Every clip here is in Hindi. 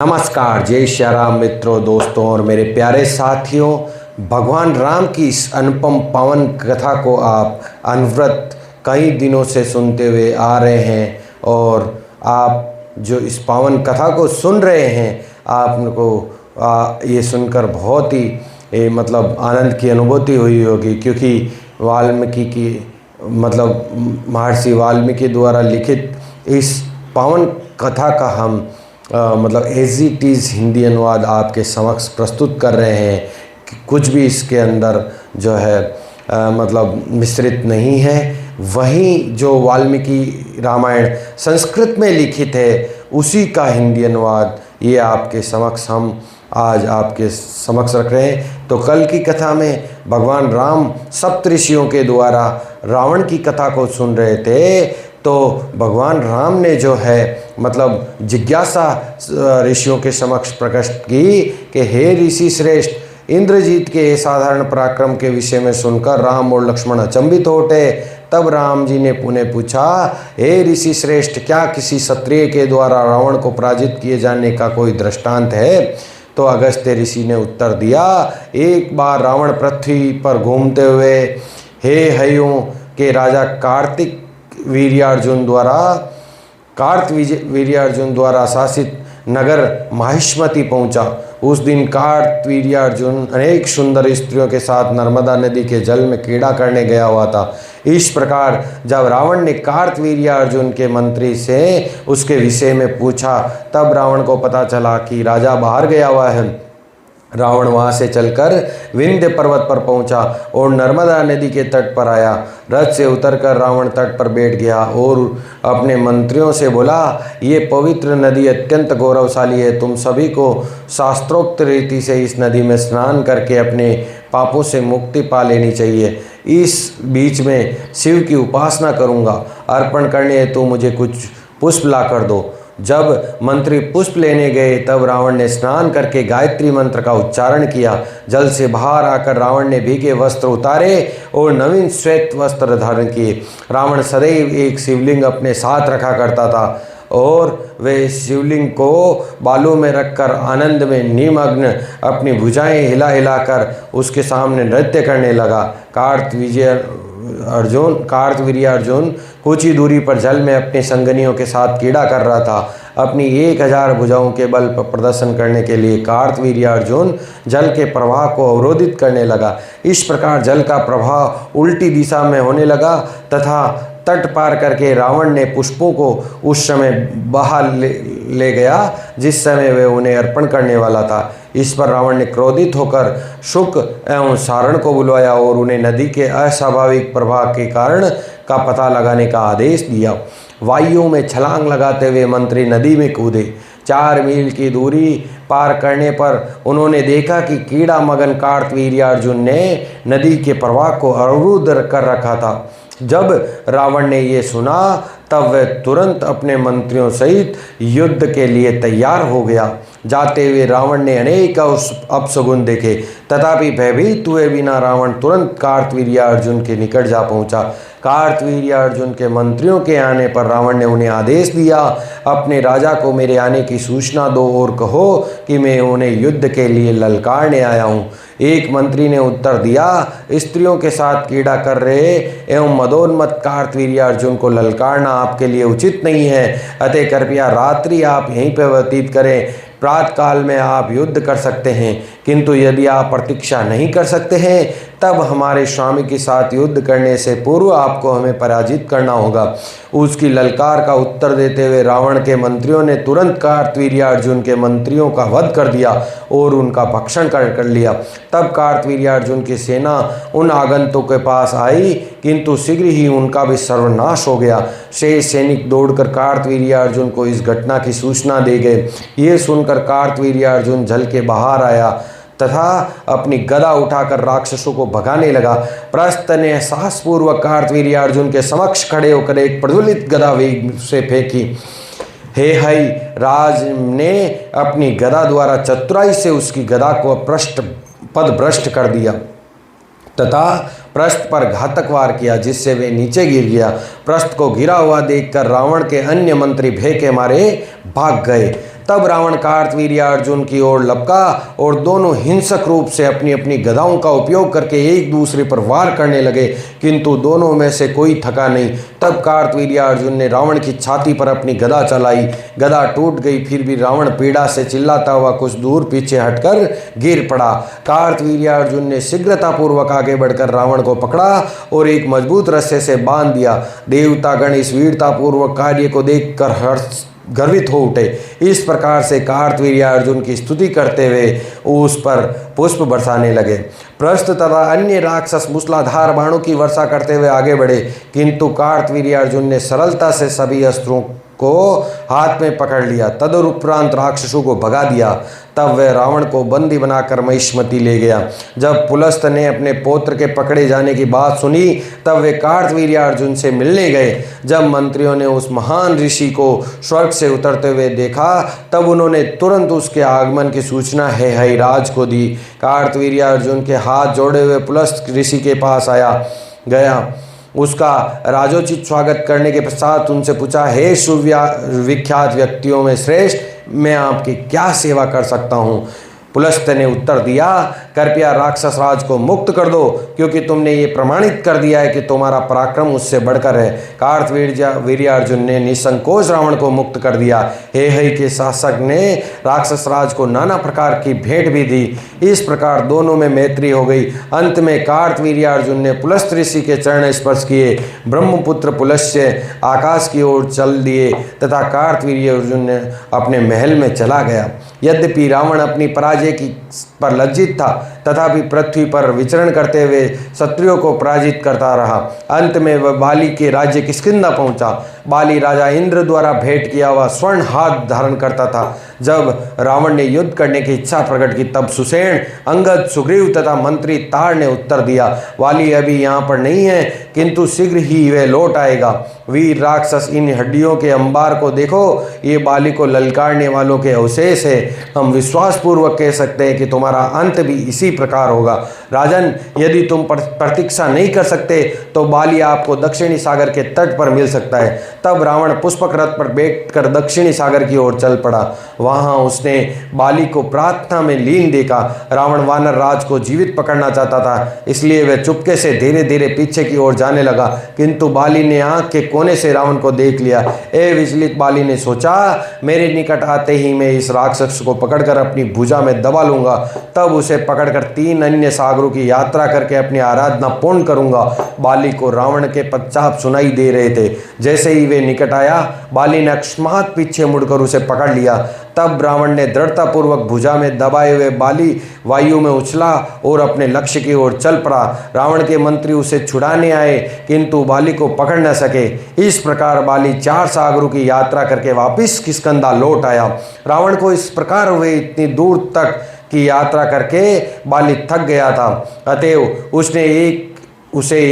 नमस्कार, जय श्री राम मित्रों, दोस्तों और मेरे प्यारे साथियों। भगवान राम की इस अनुपम पावन कथा को आप अनवरत कई दिनों से सुनते हुए आ रहे हैं और आप जो इस पावन कथा को सुन रहे हैं, आपको ये सुनकर बहुत ही मतलब आनंद की अनुभूति हुई होगी, क्योंकि वाल्मीकि की महर्षि वाल्मीकि द्वारा लिखित इस पावन कथा का हम मतलब एज इट इज़ हिंदी अनुवाद आपके समक्ष प्रस्तुत कर रहे हैं कि कुछ भी इसके अंदर जो है मिश्रित नहीं है। वहीं जो वाल्मीकि रामायण संस्कृत में लिखित है उसी का हिंदी अनुवाद ये आपके समक्ष हम आज आपके समक्ष रख रहे हैं। तो कल की कथा में भगवान राम सप्तऋषियों के द्वारा रावण की कथा को सुन रहे थे, तो भगवान राम ने जो है जिज्ञासा ऋषियों के समक्ष प्रकट की कि हे ऋषि श्रेष्ठ, इंद्रजीत के असाधारण पराक्रम के विषय में सुनकर राम और लक्ष्मण अचंभित हो उठे। तब राम जी ने पुनः पूछा, हे ऋषि श्रेष्ठ, क्या किसी क्षत्रिय के द्वारा रावण को पराजित किए जाने का कोई दृष्टांत है? तो अगस्त्य ऋषि ने उत्तर दिया, एक बार रावण पृथ्वी पर घूमते हुए हे हयों के राजा कार्तवीर्यार्जुन द्वारा शासित नगर माहिष्मति पहुंचा। उस दिन कार्तवीर्यार्जुन अनेक सुंदर स्त्रियों के साथ नर्मदा नदी के जल में क्रीड़ा करने गया हुआ था। इस प्रकार जब रावण ने कार्तवीर्यार्जुन के मंत्री से उसके विषय में पूछा, तब रावण को पता चला कि राजा बाहर गया हुआ है। रावण वहाँ से चलकर विंध्य पर्वत पर पहुँचा और नर्मदा नदी के तट पर आया। रथ से उतरकर रावण तट पर बैठ गया और अपने मंत्रियों से बोला, ये पवित्र नदी अत्यंत गौरवशाली है। तुम सभी को शास्त्रोक्त रीति से इस नदी में स्नान करके अपने पापों से मुक्ति पा लेनी चाहिए। इस बीच में शिव की उपासना करूँगा। अर्पण करने हेतु मुझे कुछ पुष्प ला कर दो। जब मंत्री पुष्प लेने गए, तब रावण ने स्नान करके गायत्री मंत्र का उच्चारण किया। जल से बाहर आकर रावण ने भीगे वस्त्र उतारे और नवीन श्वेत वस्त्र धारण किए। रावण सदैव एक शिवलिंग अपने साथ रखा करता था और वे शिवलिंग को बालों में रखकर आनंद में निमग्न अपनी भुजाएं हिला हिलाकर उसके सामने नृत्य करने लगा। कार्तवीर्यार्जुन कुछ ही दूरी पर जल में अपने संगनियों के साथ क्रीड़ा कर रहा था। अपनी 1000 भुजाओं के बल पर प्रदर्शन करने के लिए कार्तवीर्यार्जुन जल के प्रवाह को अवरोधित करने लगा। इस प्रकार जल का प्रवाह उल्टी दिशा में होने लगा तथा तट पार करके रावण ने पुष्पों को उस समय बाहर ले गया जिस समय वे उन्हें अर्पण करने वाला था। इस पर रावण ने क्रोधित होकर शुक एवं सारण को बुलवाया और उन्हें नदी के अस्वाभाविक प्रवाह के कारण का पता लगाने का आदेश दिया। वायुओं में छलांग लगाते हुए मंत्री नदी में कूदे। 4 मील की दूरी पार करने पर उन्होंने देखा कि कीड़ा मगन कार्तवीर्यार्जुन ने नदी के प्रवाह को अवरुद्ध कर रखा था। जब रावण ने ये सुना, तब वह तुरंत अपने मंत्रियों सहित युद्ध के लिए तैयार हो गया। जाते हुए रावण ने अनेक अपशगुन देखे, तथापि भयभीत हुए बिना रावण तुरंत कार्तवीर्यार्जुन के निकट जा पहुंचा। कार्तवीर्यार्जुन के मंत्रियों के आने पर रावण ने उन्हें आदेश दिया, अपने राजा को मेरे आने की सूचना दो और कहो कि मैं उन्हें युद्ध के लिए ललकारने आया हूँ। एक मंत्री ने उत्तर दिया, स्त्रियों के साथ क्रीड़ा कर रहे एवं मदोन्मत्त कार्तवीर्यार्जुन को ललकारना आपके लिए उचित नहीं है, अतः कृपया रात्रि आप यहीं पर व्यतीत करें। प्रातःकाल में आप युद्ध कर सकते हैं, किंतु यदि आप प्रतीक्षा नहीं कर सकते हैं, तब हमारे स्वामी के साथ युद्ध करने से पूर्व आपको हमें पराजित करना होगा। उसकी ललकार का उत्तर देते हुए रावण के मंत्रियों ने तुरंत कार्तवीर्यार्जुन के मंत्रियों का वध कर दिया और उनका भक्षण कर लिया। तब कार्तवीर्यार्जुन की सेना उन आगंतुकों के पास आई, किंतु शीघ्र ही उनका भी सर्वनाश हो गया। शेष सैनिक दौड़कर कार्तवीर्यार्जुन को इस घटना की सूचना दे गए। ये सुनकर कार्तवीर्यार्जुन जल के बाहर आया तथा अपनी गदा उठाकर राक्षसों को भगाने लगा। प्रस्थ ने साहसपूर्वक कार्तवीर्यार्जुन के समक्ष खड़े होकर एक प्रज्वलित गदा वेग से फेंकी। हे हई राज ने अपनी गदा द्वारा चतुराई से उसकी गदा को पदभ्रष्ट कर दिया तथा प्रस्थ पर घातक वार किया, जिससे वे नीचे गिर गया। प्रस्थ को गिरा हुआ देखकर रावण के अन्य मंत्री भय के मारे भाग गए। तब रावण कार्तवीर्य अर्जुन की ओर लपका और दोनों हिंसक रूप से अपनी अपनी गदाओं का उपयोग करके एक दूसरे पर वार करने लगे, किंतु दोनों में से कोई थका नहीं। तब कार्तवीर्य अर्जुन ने रावण की छाती पर अपनी गदा चलाई, गदा टूट गई, फिर भी रावण पीड़ा से चिल्लाता हुआ कुछ दूर पीछे हटकर गिर पड़ा। कार्तवीर्य अर्जुन ने शीघ्रतापूर्वक आगे बढ़कर रावण को पकड़ा और एक मजबूत रस्से से बांध दिया। देवतागण इस वीरतापूर्वक कार्य को देखकर गर्वित हो उठे। इस प्रकार से कार्तवीर्य अर्जुन की स्तुति करते हुए उस पर पुष्प बरसाने लगे। प्रस्थ तथा अन्य राक्षस मूसलाधार बाणों की वर्षा करते हुए आगे बढ़े, किंतु कार्तवीर्य अर्जुन ने सरलता से सभी अस्त्रों को हाथ में पकड़ लिया। तदुपरांत राक्षसों को भगा दिया। तब वह रावण को बंदी बनाकर महिष्मति ले गया। जब पुलस्त ने अपने पौत्र के पकड़े जाने की बात सुनी, तब वे कार्तवीर्य अर्जुन से मिलने गए। जब मंत्रियों ने उस महान ऋषि को स्वर्ग से उतरते हुए देखा, तब उन्होंने तुरंत उसके आगमन की सूचना हेहयराज को दी। कार्तवीर्य अर्जुन के हाथ जोड़े हुए पुलस्त ऋषि के पास गया। उसका राजोचित स्वागत करने के पश्चात उनसे पूछा, हे सुविख्यात व्यक्तियों में श्रेष्ठ, मैं आपकी क्या सेवा कर सकता हूँ? पुलस्त ने उत्तर दिया, कृपया राक्षस राज को मुक्त कर दो, क्योंकि तुमने ये प्रमाणित कर दिया है कि तुम्हारा पराक्रम उससे बढ़कर है। कार्तवीर्य अर्जुन ने निसंकोच रावण को मुक्त कर दिया। हेहय के शासक ने राक्षस राज को नाना प्रकार की भेंट भी दी। इस प्रकार दोनों में मैत्री हो गई। अंत में कार्तवीर्य अर्जुन ने पुलस्त ऋषि के चरण स्पर्श किए। ब्रह्मपुत्र पुलस्त्य आकाश की ओर चल दिए तथा कार्तवीर्य अर्जुन ने अपने महल में चला गया। यद्यपि रावण अपनी पराजय पर लज्जित था, तथापि पृथ्वी पर विचरण करते हुए शत्रुओं को पराजित करता रहा। अंत में वह बाली के राज्य किष्किंधा पहुंचा। बाली राजा इंद्र द्वारा भेंट किया हुआ स्वर्ण हाथ धारण करता था। जब रावण ने युद्ध करने की इच्छा प्रकट की, तब सुषेण, अंगद, सुग्रीव तथा मंत्री तार ने उत्तर दिया, वाली अभी यहाँ पर नहीं है, किंतु शीघ्र ही वह लौट आएगा। वीर राक्षस, इन हड्डियों के अंबार को देखो, ये बाली को ललकारने वालों के अवशेष है। हम विश्वासपूर्वक कह सकते हैं कि तुम्हारा अंत भी इसी प्रकार होगा। राजन, यदि तुम प्रतीक्षा नहीं कर सकते तो बाली आपको दक्षिणी सागर के तट पर मिल सकता है। तब रावण पुष्पक रथ पर बैठकर दक्षिणी सागर की ओर चल पड़ा। वहां उसने बाली को प्रार्थना में लीन देखा। रावण वानर राज को जीवित पकड़ना चाहता था, इसलिए वह चुपके से धीरे धीरे पीछे की ओर जाने लगा, किंतु बाली ने आंख के कोने से रावण को देख लिया। विचलित बाली ने सोचा, मेरे निकट आते ही मैं इस राक्षस को पकड़कर अपनी भुजा में दबा लूंगा। तब उसे पकड़कर 3 अन्य सागरों की यात्रा करके अपनी आराधना पूर्ण करूंगा। बाली को रावण के पश्चात सुनाई दे रहे थे। जैसे ही वे निकट आया, बाली ने अकस्मात पीछे मुड़कर उसे पकड़ लिया। तब रावण ने दृढ़तापूर्वक भुजा में दबाए हुए बाली वायु में उछला और अपने लक्ष्य की ओर चल पड़ा। रावण के मंत्री उसे छुड़ाने आए, किंतु बाली को पकड़ न सके। इस प्रकार बाली 4 सागरों की यात्रा करके वापिस किष्किंधा लौट आया। रावण को इस प्रकार वे इतनी दूर तक की यात्रा करके बाली थक गया था, अतएव उसे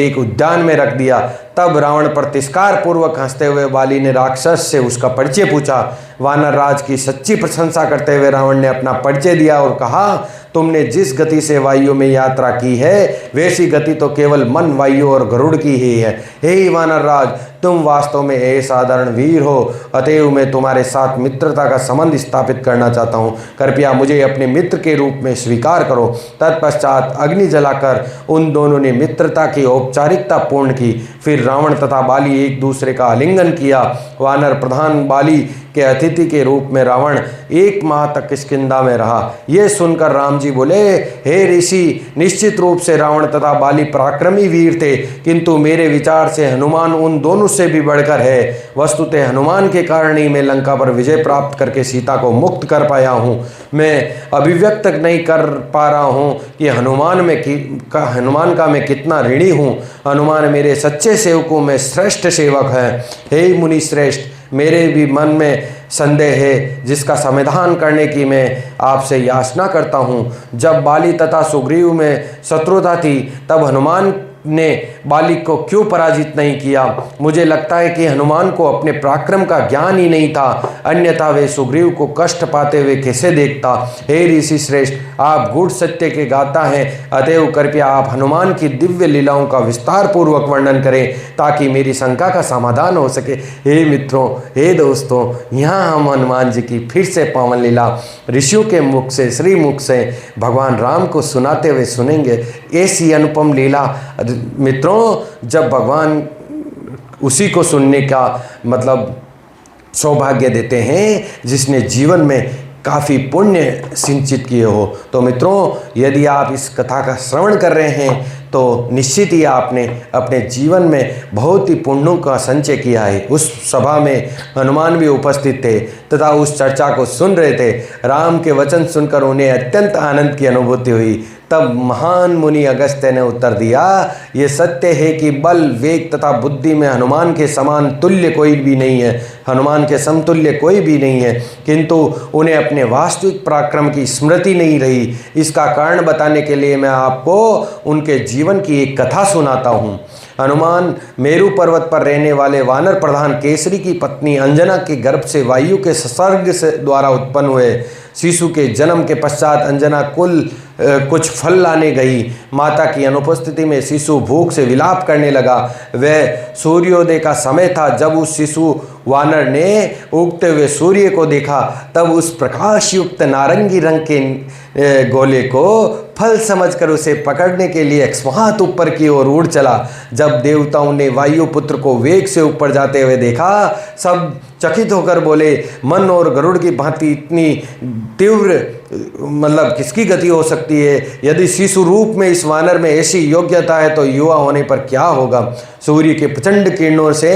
एक उद्यान में रख दिया। तब रावण पर तिरस्कार पूर्वक हंसते हुए बाली ने राक्षस से उसका परिचय पूछा। वानर राज की सच्ची प्रशंसा करते हुए रावण ने अपना परिचय दिया और कहा, तुमने जिस गति से वायु में यात्रा की है, वैसी गति तो केवल मन, वायु और गरुड़ की ही है। हे वानर राज, तुम वास्तव में असाधारण वीर हो, अतएव मैं तुम्हारे साथ मित्रता का संबंध स्थापित करना चाहता हूँ। कृपया मुझे अपने मित्र के रूप में स्वीकार करो। तत्पश्चात अग्नि जलाकर उन दोनों ने मित्रता की औपचारिकता पूर्ण की। फिर रावण तथा बाली एक दूसरे का आलिंगन किया। वानर प्रधान बाली के अतिथि के रूप में रावण 1 माह तक किष्किंधा में रहा। यह सुनकर राम जी बोले, हे ऋषि, निश्चित रूप से रावण तथा बाली पराक्रमी वीर थे, किंतु मेरे विचार से हनुमान उन दोनों से भी बढ़कर है। वस्तुतः हनुमान के कारण ही मैं लंका पर विजय प्राप्त करके सीता को मुक्त कर पाया हूँ। मैं अभिव्यक्त नहीं कर पा रहा हूँ कि हनुमान का मैं कितना ऋणी हूँ। हनुमान मेरे सच्चे सेवकों में श्रेष्ठ सेवक है। हे मुनि श्रेष्ठ, मेरे भी मन में संदेह है, जिसका समाधान करने की मैं आपसे याचना करता हूँ। जब बाली तथा सुग्रीव में शत्रुता थी, तब हनुमान ने बालिक को क्यों पराजित नहीं किया? मुझे लगता है कि हनुमान को अपने पराक्रम का ज्ञान ही नहीं था, अन्यथा वे सुग्रीव को कष्ट पाते हुए कैसे देखता। हे ऋषि श्रेष्ठ, आप गूढ़ सत्य के गाता हैं, अतएव कृपया आप हनुमान की दिव्य लीलाओं का विस्तार पूर्वक वर्णन करें ताकि मेरी शंका का समाधान हो सके। हे मित्रों, हे दोस्तों, यहाँ हम हनुमान जी की फिर से पावन लीला ऋषियों के मुख से, श्री मुख से भगवान राम को सुनाते हुए सुनेंगे। ऐसी अनुपम लीला मित्रों, जब भगवान उसी को सुनने का मतलब सौभाग्य देते हैं जिसने जीवन में काफ़ी पुण्य सिंचित किए हो। तो मित्रों, यदि आप इस कथा का श्रवण कर रहे हैं तो निश्चित ही आपने अपने जीवन में बहुत ही पुण्यों का संचय किया है। उस सभा में हनुमान भी उपस्थित थे तथा उस चर्चा को सुन रहे थे। राम के वचन सुनकर उन्हें अत्यंत आनंद की अनुभूति हुई। तब महान मुनि अगस्त्य ने उत्तर दिया, ये सत्य है कि बल, वेग तथा बुद्धि में हनुमान के समान तुल्य कोई भी नहीं है, हनुमान के समतुल्य कोई भी नहीं है, किंतु उन्हें अपने वास्तविक पराक्रम की स्मृति नहीं रही। इसका कारण बताने के लिए मैं आपको उनके जीवन की एक कथा सुनाता हूँ। हनुमान मेरु पर्वत पर रहने वाले वानर प्रधान केसरी की पत्नी अंजना के गर्भ से वायु के संसर्ग से द्वारा उत्पन्न हुए। शिशु के जन्म के पश्चात अंजना कुछ फल लाने गई। माता की अनुपस्थिति में शिशु भूख से विलाप करने लगा। वह सूर्योदय का समय था। जब उस शिशु वानर ने उगते हुए सूर्य को देखा, तब उस प्रकाश युक्त नारंगी रंग के गोले को फल समझकर उसे पकड़ने के लिए अकस्मात ऊपर की ओर उड़ चला। जब देवताओं ने वायुपुत्र को वेग से ऊपर जाते हुए देखा, सब चकित होकर बोले, मन और गरुड़ की भांति इतनी तीव्र मतलब किसकी गति हो सकती है? यदि शिशु रूप में इस वानर में ऐसी योग्यता है तो युवा होने पर क्या होगा? सूर्य के प्रचंड किरणों से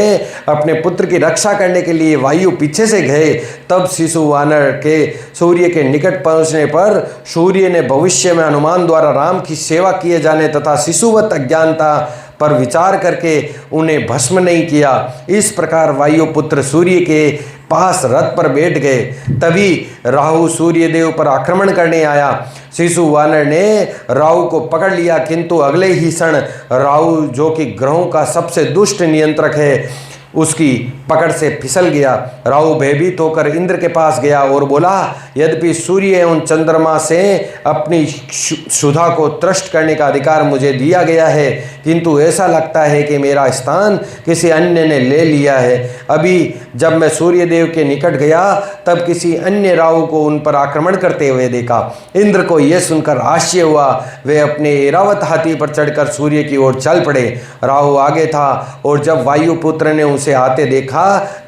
अपने पुत्र की रक्षा करने के लिए वायु पीछे से गए। तब शिशु वानर के सूर्य के निकट पहुंचने पर सूर्य ने भविष्य में हनुमान द्वारा राम की सेवा किए जाने तथा शिशुवत अज्ञानता पर विचार करके उन्हें भस्म नहीं किया। इस प्रकार वायुपुत्र सूर्य के पास रथ पर बैठ गए। तभी राहु सूर्यदेव पर आक्रमण करने आया। शिशु वानर ने राहु को पकड़ लिया, किंतु अगले ही क्षण राहु, जो कि ग्रहों का सबसे दुष्ट नियंत्रक है, उसकी पकड़ से फिसल गया। राहु भयभीत होकर इंद्र के पास गया और बोला, यद्यपि सूर्य एवं चंद्रमा से अपनी सुधा को तृष्ट करने का अधिकार मुझे दिया गया है, किंतु ऐसा लगता है कि मेरा स्थान किसी अन्य ने ले लिया है। अभी जब मैं सूर्यदेव के निकट गया तब किसी अन्य राहु को उन पर आक्रमण करते हुए देखा। इंद्र को यह सुनकर आश्चर्य हुआ। वे अपने ऐरावत हाथी पर चढ़कर सूर्य की ओर चल पड़े। राहु आगे था और जब वायुपुत्र ने उसे आते देखा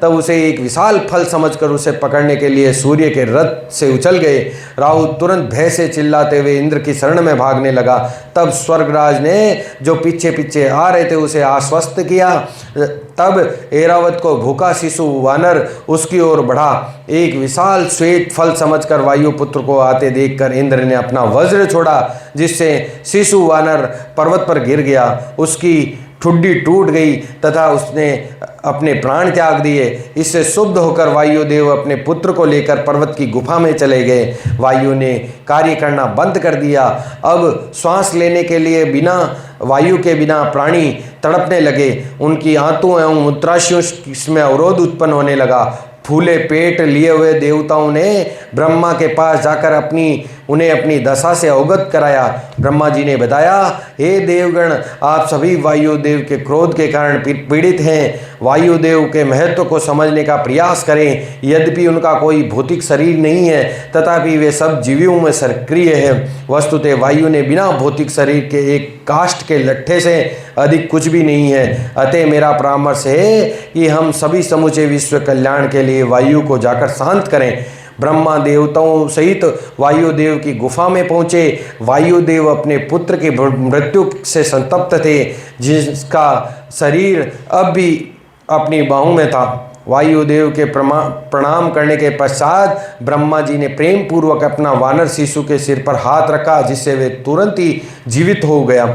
तब उसे एक विशाल फल समझकर उसे पकड़ने के लिए सूर्य के रथ से उछल गए। राहु तुरंत भय से चिल्लाते हुए इंद्र की शरण में भागने लगा। तब स्वर्गराज ने, जो पीछे पीछे आ रहे थे, उसे आश्वस्त किया। तब ऐरावत को भूखा शिशु वानर उसकी ओर बढ़ा। एक विशाल श्वेत फल समझकर वायुपुत्र को आते देखकर इंद्र ने अपना वज्र छोड़ा, जिससे शिशु वानर पर्वत पर गिर गया। उसकी ठुड्डी टूट गई तथा उसने अपने प्राण त्याग दिए। इससे शुद्ध होकर वायुदेव अपने पुत्र को लेकर पर्वत की गुफा में चले गए। वायु ने कार्य करना बंद कर दिया। अब श्वास लेने के लिए वायु के बिना प्राणी तड़पने लगे। उनकी आंतों एवं मूत्राशयों में अवरोध उत्पन्न होने लगा। फूले पेट लिए हुए देवताओं ने ब्रह्मा के पास जाकर उन्हें अपनी दशा से अवगत कराया। ब्रह्मा जी ने बताया, हे देवगण, आप सभी वायुदेव के क्रोध के कारण पीड़ित हैं। वायुदेव के महत्व को समझने का प्रयास करें। यद्यपि उनका कोई भौतिक शरीर नहीं है, तथापि वे सब जीवियों में सक्रिय हैं। वस्तुतः वायु ने बिना भौतिक शरीर के एक काष्ठ के लट्ठे से अधिक कुछ भी नहीं है। अतः मेरा परामर्श है कि हम सभी समूचे विश्व कल्याण के लिए वायु को जाकर शांत करें। ब्रह्मा देवताओं सहित वायुदेव की गुफा में पहुँचे। वायुदेव अपने पुत्र की मृत्यु से संतप्त थे, जिसका शरीर अब भी अपनी बाहों में था। वायुदेव के प्रणाम करने के पश्चात ब्रह्मा जी ने प्रेम पूर्वक अपना वानर शिशु के सिर पर हाथ रखा, जिससे वे तुरंत ही जीवित हो गया।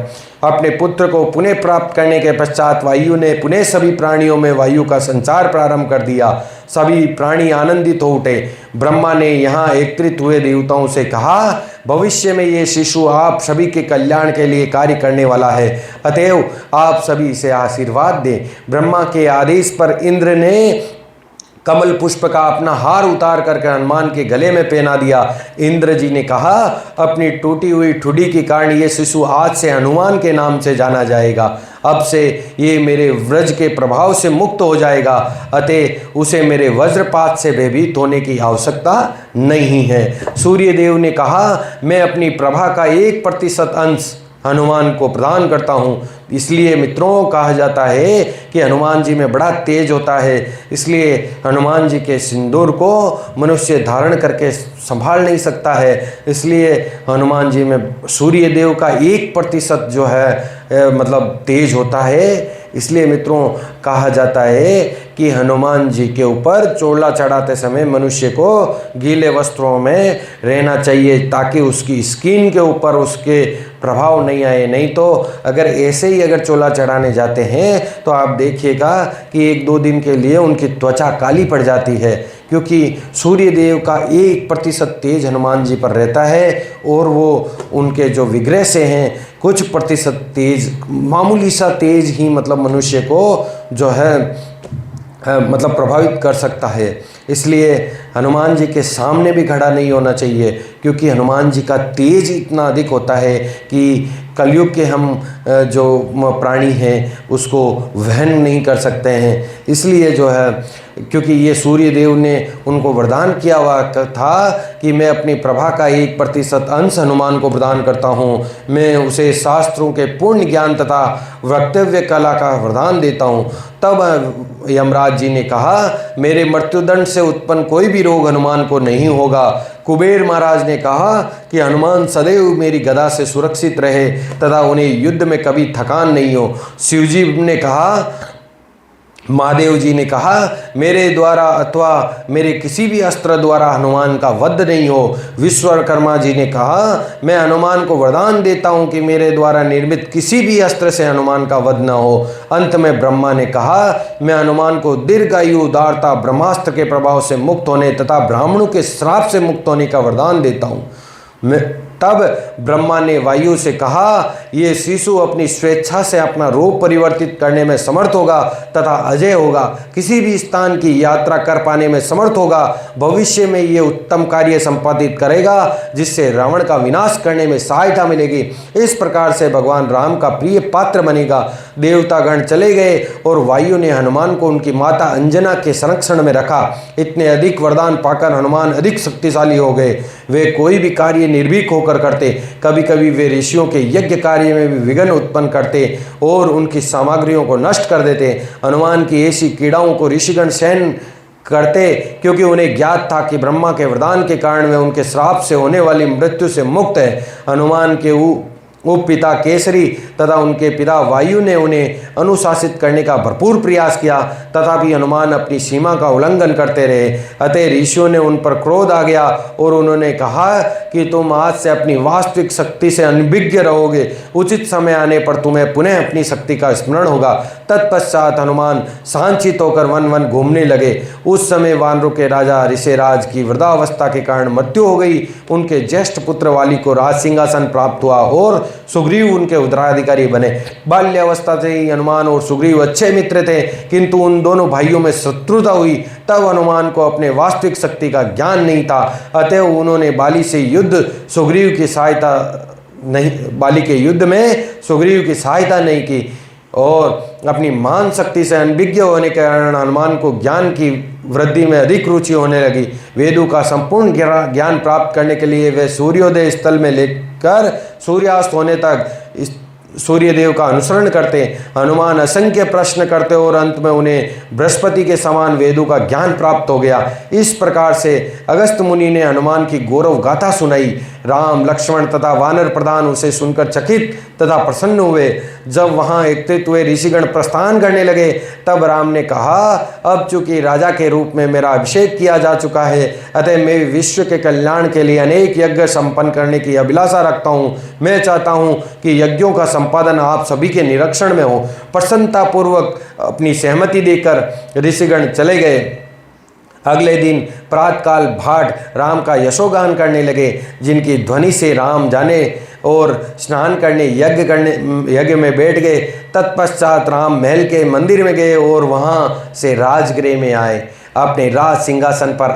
अपने पुत्र को पुनः प्राप्त करने के पश्चात वायु ने पुनः सभी प्राणियों में वायु का संचार प्रारंभ कर दिया। सभी प्राणी आनंदित हो उठे। ब्रह्मा ने यहाँ एकत्रित हुए देवताओं से कहा, भविष्य में ये शिशु आप सभी के कल्याण के लिए कार्य करने वाला है, अतएव आप सभी इसे आशीर्वाद दें। ब्रह्मा के आदेश पर इंद्र ने कमल पुष्प का अपना हार उतार करके हनुमान के गले में पहना दिया। इंद्र जी ने कहा, अपनी टूटी हुई ठुडी के कारण ये शिशु आज से हनुमान के नाम से जाना जाएगा। अब से ये मेरे व्रज के प्रभाव से मुक्त हो जाएगा, अतः उसे मेरे वज्रपात से भयभीत होने की आवश्यकता नहीं है। सूर्यदेव ने कहा, मैं अपनी प्रभा का 1% अंश हनुमान को प्रदान करता हूँ। इसलिए मित्रों कहा जाता है कि हनुमान जी में बड़ा तेज होता है, इसलिए हनुमान जी के सिंदूर को मनुष्य धारण करके संभाल नहीं सकता है। इसलिए हनुमान जी में सूर्य देव का 1% जो है मतलब तेज होता है। इसलिए मित्रों कहा जाता है कि हनुमान जी के ऊपर चोला चढ़ाते समय मनुष्य को गीले वस्त्रों में रहना चाहिए, ताकि उसकी स्किन के ऊपर उसके प्रभाव नहीं आए। नहीं तो अगर ऐसे ही अगर चोला चढ़ाने जाते हैं तो आप देखिएगा कि 1-2 दिन के लिए उनकी त्वचा काली पड़ जाती है, क्योंकि सूर्य देव का 1% तेज हनुमान जी पर रहता है और वो उनके जो विग्रह से हैं कुछ प्रतिशत तेज, मामूली सा तेज ही मतलब मनुष्य को जो है मतलब प्रभावित कर सकता है। इसलिए हनुमान जी के सामने भी खड़ा नहीं होना चाहिए, क्योंकि हनुमान जी का तेज इतना अधिक होता है कि कलयुग के हम जो प्राणी हैं उसको वहन नहीं कर सकते हैं। इसलिए जो है, क्योंकि ये सूर्य देव ने उनको वरदान किया हुआ था कि मैं अपनी प्रभा का 1% अंश हनुमान को प्रदान करता हूँ, मैं उसे शास्त्रों के पूर्ण ज्ञान तथा वक्तव्य कला का वरदान देता हूँ। तब यमराज जी ने कहा, मेरे मृत्युदंड से उत्पन्न कोई भी रोग हनुमान को नहीं होगा। कुबेर महाराज ने कहा कि हनुमान सदैव मेरी गदा से सुरक्षित रहे तथा उन्हें युद्ध में कभी थकान नहीं हो। शिवजी ने कहा, महादेव जी ने कहा, मेरे द्वारा अथवा मेरे किसी भी अस्त्र द्वारा हनुमान का वध नहीं हो। विश्वकर्मा जी ने कहा, मैं हनुमान को वरदान देता हूं कि मेरे द्वारा निर्मित किसी भी अस्त्र से हनुमान का वध न हो। अंत में ब्रह्मा ने कहा, मैं हनुमान को दीर्घायु, उदारता, ब्रह्मास्त्र के प्रभाव से मुक्त होने तथा ब्राह्मणों के श्राप से मुक्त होने का वरदान देता हूँ। तब ब्रह्मा ने वायु से कहा, ये शिशु अपनी स्वेच्छा से अपना रूप परिवर्तित करने में समर्थ होगा तथा अजय होगा, किसी भी स्थान की यात्रा कर पाने में समर्थ होगा। भविष्य में ये उत्तम कार्य संपादित करेगा जिससे रावण का विनाश करने में सहायता मिलेगी। इस प्रकार से भगवान राम का प्रिय पात्र बनेगा। देवतागण चले गए और वायु ने हनुमान को उनकी माता अंजना के संरक्षण में रखा। इतने अधिक वरदान पाकर हनुमान अधिक शक्तिशाली हो गए। वे कोई भी कार्य निर्भीक होकर करते। कभी कभी वे ऋषियों के यज्ञ कार्य में भी विघ्न उत्पन्न करते और उनकी सामग्रियों को नष्ट कर देते। हनुमान की ऐसी कीड़ाओं को ऋषिगण सहन करते, क्योंकि उन्हें ज्ञात था कि ब्रह्मा के वरदान के कारण वे उनके श्राप से होने वाली मृत्यु से मुक्त है। हनुमान के उपपिता केसरी तथा उनके पिता वायु ने उन्हें अनुशासित करने का भरपूर प्रयास किया, तथापि हनुमान अपनी सीमा का उल्लंघन करते रहे। अतः ऋषियों ने उन पर क्रोध आ गया और उन्होंने कहा कि तुम आज से अपनी वास्तविक शक्ति से अनभिज्ञ रहोगे। उचित समय आने पर तुम्हें पुनः अपनी शक्ति का स्मरण होगा। तत्पश्चात हनुमान सांचित होकर वन वन घूमने लगे। उस समय वानरों के राजा ऋषिराज की वृद्धावस्था के कारण मृत्यु हो गई। उनके ज्येष्ठ पुत्र वाली को राज सिंहासन प्राप्त हुआ और सुग्रीव उनके उत्तराधिकारी बने। बाल्यावस्था से ही हनुमान और सुग्रीव अच्छे मित्र थे, किंतु उन दोनों भाइयों में शत्रुता हुई। तब हनुमान को अपने वास्तविक शक्ति का ज्ञान नहीं था, अतः उन्होंने बाली के युद्ध में सुग्रीव की सहायता नहीं की और अपनी मान शक्ति से अनभिज्ञ होने के कारण हनुमान को ज्ञान की वृद्धि में अधिक रुचि होने लगी। वेदों का संपूर्ण ज्ञान प्राप्त करने के लिए वे सूर्योदय स्थल में लेकर सूर्यास्त होने तक सूर्यदेव का अनुसरण करते। हनुमान असंख्य प्रश्न करते और अंत में उन्हें बृहस्पति के समान वेदों का ज्ञान प्राप्त हो गया। इस प्रकार से अगस्त मुनि ने हनुमान की गौरव गाथा सुनाई। राम, लक्ष्मण तथा वानर प्रधान उसे सुनकर चकित तथा प्रसन्न हुए। जब वहां एकत्रित हुए ऋषिगण प्रस्थान करने लगे, तब राम ने कहा, अब चूंकि राजा के रूप में मेरा अभिषेक किया जा चुका है, अतः मैं विश्व के कल्याण के लिए अनेक यज्ञ संपन्न करने की अभिलाषा रखता हूँ। मैं चाहता हूँ कि यज्ञों का संपादन आप सभी के निरीक्षण में हो। प्रसन्नतापूर्वक अपनी सहमति देकर ऋषिगण चले गए। अगले दिन प्रातःकाल भाट राम का यशोगान करने लगे, जिनकी ध्वनि से राम जाने और स्नान करने यज्ञ में बैठ गए। तत्पश्चात राम महल के मंदिर में गए और वहाँ से राजगृह में आए। अपने राज सिंहासन पर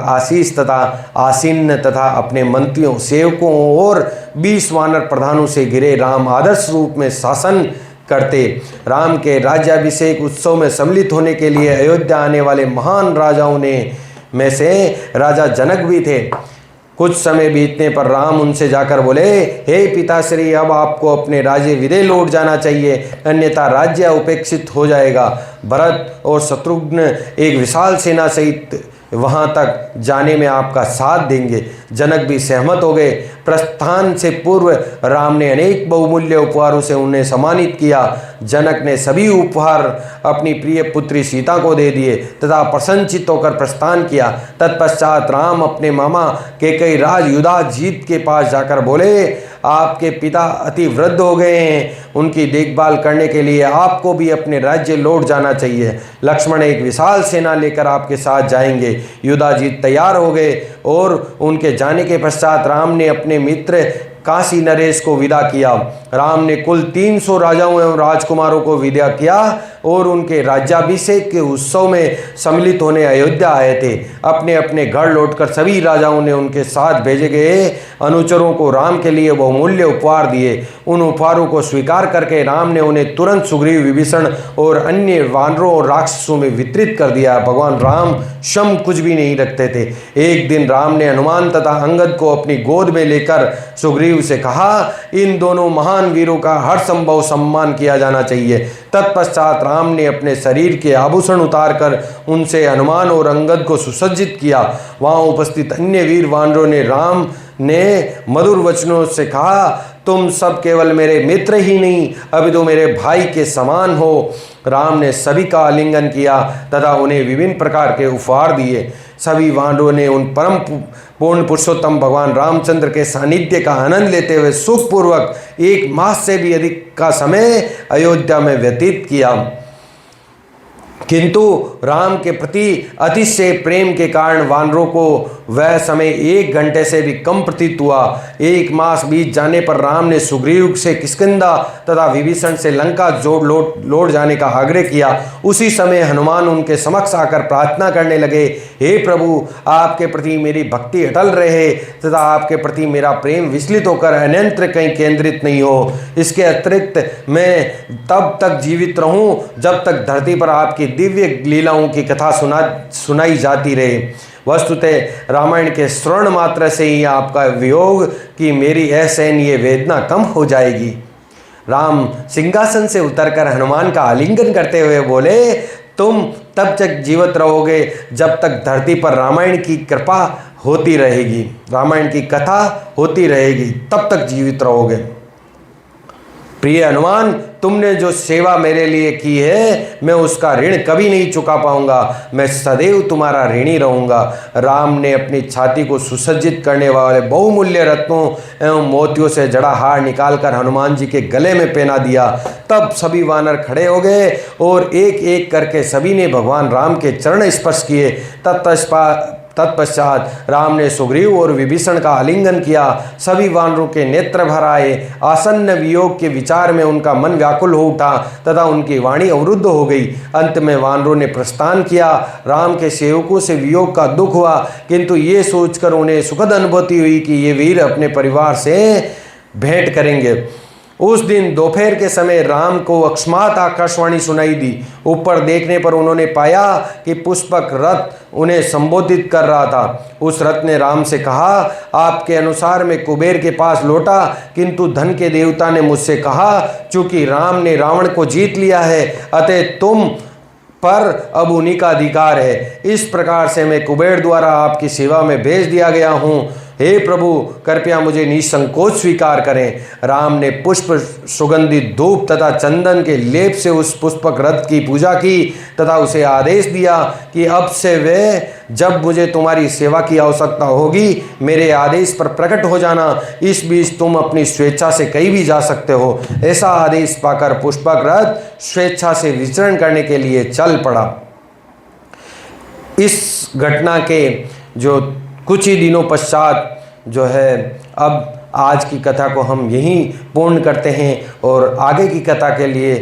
आसीन तथा अपने मंत्रियों, सेवकों और 20 वानर प्रधानों से घिरे राम आदर्श रूप में शासन करते। राम के राज्याभिषेक उत्सव में सम्मिलित होने के लिए अयोध्या आने वाले महान राजाओं में से राजा जनक भी थे। कुछ समय बीतने पर राम उनसे जाकर बोले, हे पिताश्री, अब आपको अपने राज्य विदेह लौट जाना चाहिए, अन्यथा राज्य उपेक्षित हो जाएगा। भरत और शत्रुघ्न एक विशाल सेना सहित वहां तक जाने में आपका साथ देंगे। जनक भी सहमत हो गए। प्रस्थान से पूर्व राम ने अनेक बहुमूल्य उपहारों से उन्हें सम्मानित किया। जनक ने सभी उपहार अपनी प्रिय पुत्री सीता को दे दिए तथा प्रसन्नचित्त होकर प्रस्थान किया। तत्पश्चात राम अपने मामा कैकेयी राज युधाजीत के पास जाकर बोले, आपके पिता अति वृद्ध हो गए हैं, उनकी देखभाल करने के लिए आपको भी अपने राज्य लौट जाना चाहिए। लक्ष्मण एक विशाल सेना लेकर आपके साथ जाएंगे। युधाजीत तैयार हो गए और उनके जाने के पश्चात राम ने अपने मित्र काशी नरेश को विदा किया। राम ने कुल 300 राजाओं एवं राजकुमारों को विदा किया और उनके राज्याभिषेक के उत्सव में सम्मिलित होने अयोध्या आए थे। अपने अपने घर लौटकर सभी राजाओं ने उनके साथ भेजे गए अनुचरों को राम के लिए बहुमूल्य उपहार दिए। उन उपहारों को स्वीकार करके राम ने उन्हें तुरंत सुग्रीव, विभीषण और अन्य वानरों और राक्षसों में वितरित कर दिया। भगवान राम क्षम कुछ भी नहीं रखते थे। एक दिन राम ने हनुमान तथा अंगद को अपनी गोद में लेकर सुग्रीव से कहा, इन दोनों महान वीरों का हर संभव सम्मान किया जाना चाहिए। तत्पश्चात राम ने अपने शरीर के आभूषण उतारकर उनसे हनुमान और अंगद को सुसज्जित किया। वहां उपस्थित अन्य वीर वानरों ने राम ने मधुर वचनों से कहा, तुम सब केवल मेरे मित्र ही नहीं, अभी तो मेरे भाई के समान हो। राम ने सभी का आलिंगन किया तथा उन्हें विभिन्न प्रकार के उपहार दिए। सभी वानरों ने उन परम पूर्ण पुरुषोत्तम भगवान रामचंद्र के सानिध्य का आनंद लेते हुए सुखपूर्वक 1 मास से भी अधिक का समय अयोध्या में व्यतीत किया। किंतु राम के प्रति अतिशय प्रेम के कारण वानरों को वह समय 1 घंटे से भी कम प्रतीत हुआ। 1 मास बीत जाने पर राम ने सुग्रीव से किष्किंधा तथा विभीषण से लंका लौट जाने का आग्रह किया। उसी समय हनुमान उनके समक्ष आकर प्रार्थना करने लगे, हे प्रभु, आपके प्रति मेरी भक्ति अटल रहे तथा आपके प्रति मेरा प्रेम विचलित होकर अन्यत्र कहीं केंद्रित नहीं हो। इसके अतिरिक्त मैं तब तक जीवित रहूं जब तक धरती पर आपकी दिव्य लीलाओं की कथा सुनाई जाती रहे। वस्तुतः रामायण के श्रवण मात्र से ही आपका वियोग की मेरी असहनीय वेदना कम हो जाएगी। राम सिंहासन से उतरकर हनुमान का आलिंगन करते हुए बोले, तुम तब तक जीवित रहोगे जब तक धरती पर रामायण की कृपा होती रहेगी, रामायण की कथा होती रहेगी, तब तक जीवित रहोगे। प्रिय हनुमान, तुमने जो सेवा मेरे लिए की है, मैं उसका ऋण कभी नहीं चुका पाऊंगा। मैं सदैव तुम्हारा ऋणी रहूंगा। राम ने अपनी छाती को सुसज्जित करने वाले बहुमूल्य रत्नों एवं मोतियों से जड़ा हार निकालकर हनुमान जी के गले में पहना दिया। तब सभी वानर खड़े हो गए और एक एक करके सभी ने भगवान राम के चरण स्पर्श किए। तत्पश्चात राम ने सुग्रीव और विभीषण का आलिंगन किया। सभी वानरों के नेत्र भर आए। आसन्न वियोग के विचार में उनका मन व्याकुल हो उठा तथा उनकी वाणी अवरुद्ध हो गई। अंत में वानरों ने प्रस्थान किया। राम के सेवकों से वियोग का दुख हुआ, किंतु ये सोचकर उन्हें सुखद अनुभूति हुई कि ये वीर अपने परिवार से भेंट करेंगे। उस दिन दोपहर के समय राम को अकस्मात आकाशवाणी सुनाई दी। ऊपर देखने पर उन्होंने पाया कि पुष्पक रथ उन्हें संबोधित कर रहा था। उस रथ ने राम से कहा, आपके अनुसार मैं कुबेर के पास लौटा, किंतु धन के देवता ने मुझसे कहा, चूंकि राम ने रावण को जीत लिया है, अतः तुम पर अब उन्हीं का अधिकार है। इस प्रकार से मैं कुबेर द्वारा आपकी सेवा में भेज दिया गया हूँ। हे प्रभु, कृपया मुझे निसंकोच स्वीकार करें। राम ने पुष्प, सुगंधित धूप तथा चंदन के लेप से उस पुष्पक रथ की पूजा की तथा उसे आदेश दिया कि अब से वे जब मुझे तुम्हारी सेवा की आवश्यकता होगी, मेरे आदेश पर प्रकट हो जाना। इस बीच तुम अपनी स्वेच्छा से कहीं भी जा सकते हो। ऐसा आदेश पाकर पुष्पक रथ स्वेच्छा से विचरण करने के लिए चल पड़ा। इस घटना के जो कुछ ही दिनों पश्चात जो है अब आज की कथा को हम यहीं पूर्ण करते हैं और आगे की कथा के लिए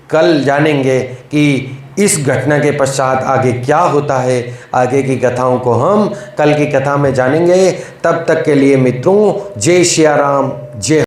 कल जानेंगे कि इस घटना के पश्चात आगे क्या होता है। आगे की कथाओं को हम कल की कथा में जानेंगे। तब तक के लिए मित्रों, जय सिया राम, जय।